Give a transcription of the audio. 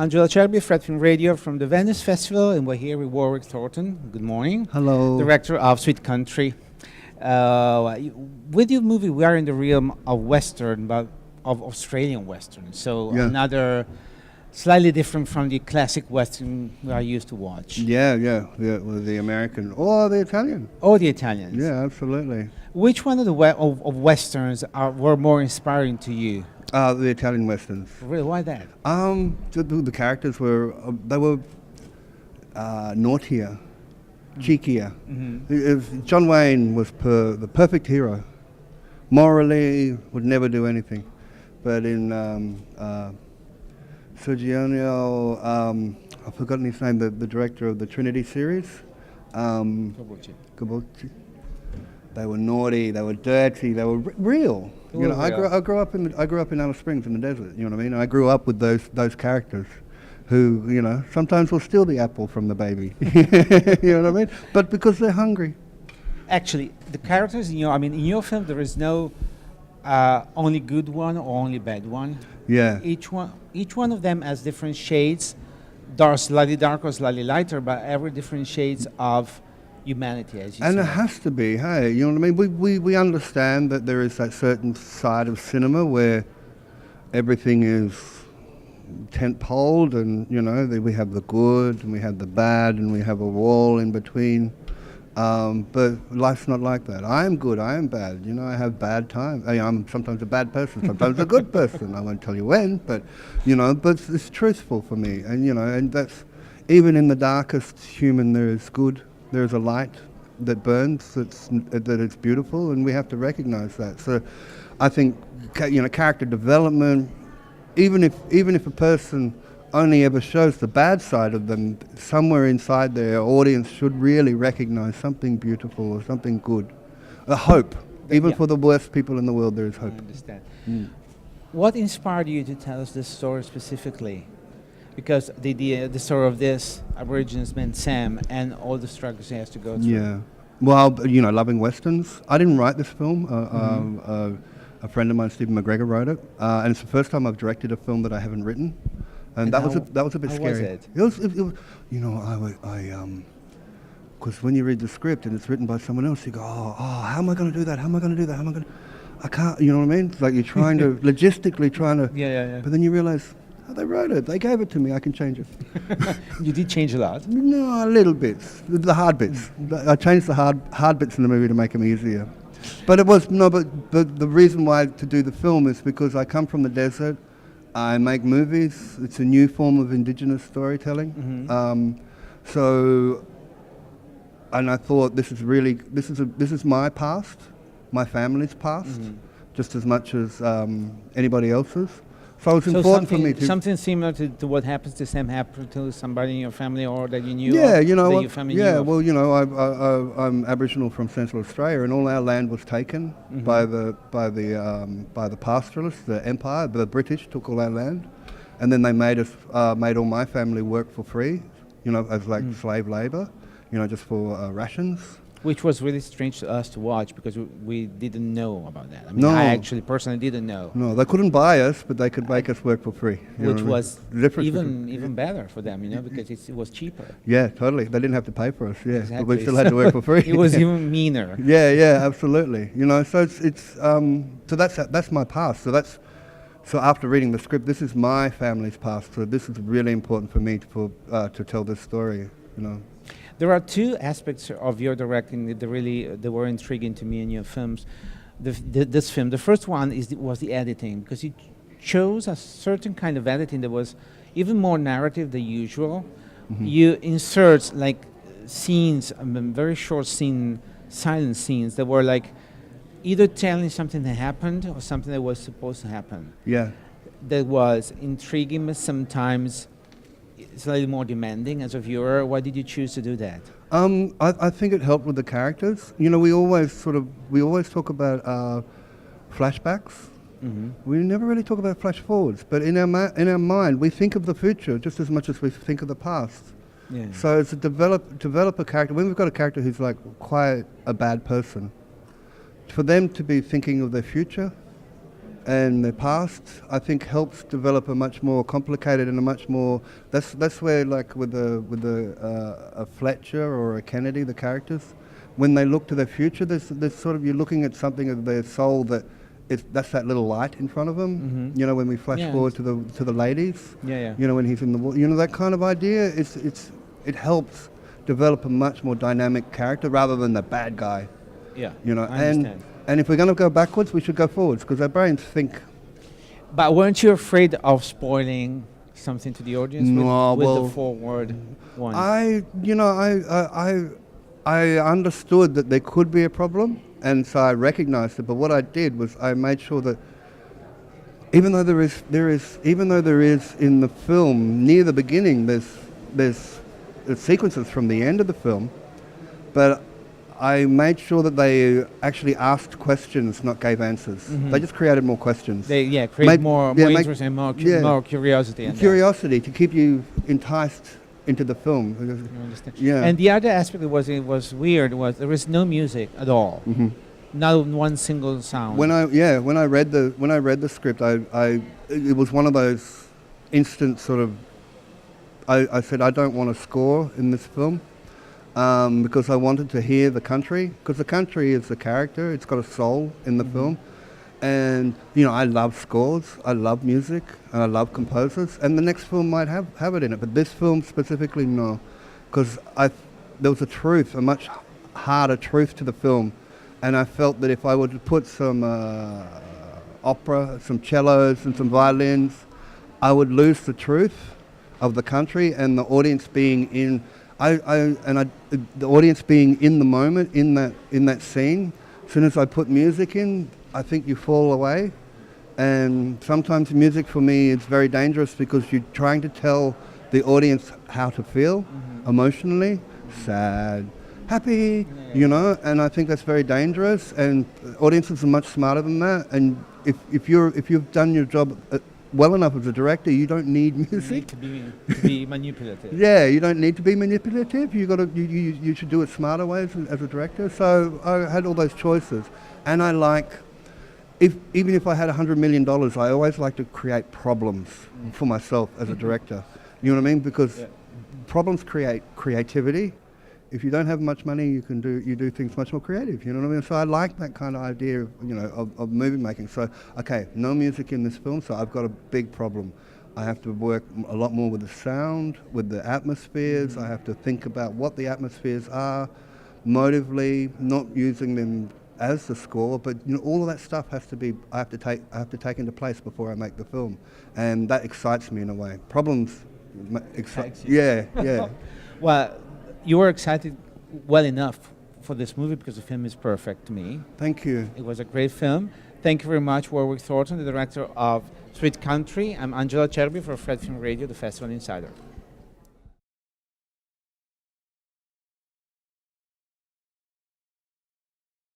Angela Shelby, Fred Film Radio from the Venice Festival, and we're here with Warwick Thornton. Good morning. Hello. Director of Sweet Country. With your movie, we are in the realm of Western, but of Australian Western. So another slightly different from the classic Western we are used to watch. Yeah, well, the American or the Italian. Or the Italians. Yeah, absolutely. Which one of the of Westerns were more inspiring to you? The Italian Westerns. Really, why that? The characters were naughtier, cheekier. John Wayne was the perfect hero. Morally, would never do anything. But in Sergio, I've forgotten his name, the director of the Trinity series. Cabucci. They were naughty, they were dirty, they were real. I grew up in Alice Springs in the desert. You know what I mean? I grew up with those characters, who sometimes will steal the apple from the baby. You know what I mean? But because they're hungry. Actually, the characters in your film, there is no only good one or only bad one. Yeah. Each one of them has different shades, slightly darker, slightly lighter, but every different shades of humanity, as you say. And it has to be, hey, you know what I mean? We understand that there is that certain side of cinema where everything is tent-poled, and we have the good and we have the bad and we have a wall in between. But life's not like that. I am good, I am bad. I have bad times. I'm sometimes a bad person, sometimes a good person. I won't tell you when, but it's truthful for me. And that's, even in the darkest human, there is good. There is a light that burns, that it's beautiful, and we have to recognize that. So I think, character development, even if a person only ever shows the bad side of them, somewhere inside their audience should really recognize something beautiful or something good. A hope. Even for the worst people in the world, there is hope. I understand. What inspired you to tell us this story specifically? Because the story of this Aboriginal man, Sam, and all the struggles he has to go through. Yeah. Well, loving Westerns. I didn't write this film. A friend of mine, Stephen McGregor, wrote it. And it's the first time I've directed a film that I haven't written. And that was a bit scary. Was it? It was, because when you read the script and it's written by someone else, you go, how am I going to do that? How am I going to do that? I can't, you know what I mean? It's like you're trying to, logistically trying to. Yeah. But then you realize, they wrote it, they gave it to me, I can change it. You did change a lot? No, little bits, the hard bits. I changed the hard bits in the movie to make them easier. But it was, but the reason why to do the film is because I come from the desert. I make movies. It's a new form of indigenous storytelling. And I thought this is my past, my family's past, just as much as anybody else's. So it's important for me to something similar to what happens to Sam happened to somebody in your family or that you knew. Yeah, Well, I'm Aboriginal from Central Australia, and all our land was taken by the pastoralists, the Empire. The British took all our land, and then they made all my family work for free, as slave labour, just for rations. Which was really strange to us to watch because we didn't know about that. I actually personally didn't know. No, they couldn't buy us, but they could make us work for free. Which was even better for them, because it was cheaper. Yeah, totally. They didn't have to pay for us, Exactly. But we still had to work for free. It was even meaner. Yeah, absolutely. So so that's my past. So after reading the script, this is my family's past. So this is really important for me to tell this story. There are two aspects of your directing that were intriguing to me in your films. This film, the first one was the editing, because you chose a certain kind of editing that was even more narrative than usual. You insert scenes, very short silent scenes that were either telling something that happened or something that was supposed to happen. Yeah. That was intriguing, but sometimes slightly more demanding as a viewer. Why did you choose to do that? I think it helped with the characters. We always talk about flashbacks. We never really talk about flash forwards, but in our mind we think of the future just as much as we think of the past. Yeah. So it's to develop a character. When we've got a character who's quite a bad person, for them to be thinking of their future and their past, I think helps develop a much more complicated and a much more. That's where, like with a Fletcher or a Kennedy, the characters, when they look to their future, there's sort of, you're looking at something of their soul that's that little light in front of them. You know, when we flash forward to the ladies. Yeah. You know, when he's in the you know, that kind of idea. It helps develop a much more dynamic character rather than the bad guy. Yeah. You know, I understand. and if we're going to go backwards, we should go forwards because our brains think. But weren't you afraid of spoiling something to the audience No, with well, the forward one? I understood that there could be a problem, and so I recognized it. But what I did was I made sure that even though there is in the film near the beginning, there's sequences from the end of the film, but I made sure that they actually asked questions, not gave answers. They just created more questions. They create more interest and more curiosity. In curiosity to keep you enticed into the film. I understand. Yeah. And the other aspect that was weird was there was no music at all. Not one single sound. When I read the script, it was one of those instant sort of. I said I don't want a score in this film. Because I wanted to hear the country, because the country is the character, it's got a soul in the film. And, you know, I love scores, I love music, and I love composers, and the next film might have it in it, but this film specifically, no. Because there was a much harder truth to the film, and I felt that if I were to put some opera, some cellos and some violins, I would lose the truth of the country and the audience being in... the audience being in the moment, in that scene. As soon as I put music in, I think you fall away. And sometimes music for me is very dangerous because you're trying to tell the audience how to feel emotionally, sad, happy, you know. And I think that's very dangerous. And audiences are much smarter than that. And if you've done your job well enough as a director, you don't need music. You need to be manipulative. Yeah, you don't need to be manipulative. You should do it smarter ways as a director. So I had all those choices, and I like, even if I had $100 million, I always like to create problems for myself as a director. You know what I mean? Because problems create creativity. If you don't have much money, you do things much more creative. You know what I mean? So I like that kind of idea of movie making. So okay, no music in this film, so I've got a big problem. I have to work a lot more with the sound, with the atmospheres. I have to think about what the atmospheres are, motively, not using them as the score, but you know, all of that stuff has to be. I have to take into place before I make the film, and that excites me in a way. Problems excite. Yeah. Well, you were excited well enough for this movie because the film is perfect to me. Thank you. It was a great film. Thank you very much, Warwick Thornton, the director of Sweet Country. I'm Angela Cherby for Fred Film Radio, the Festival Insider.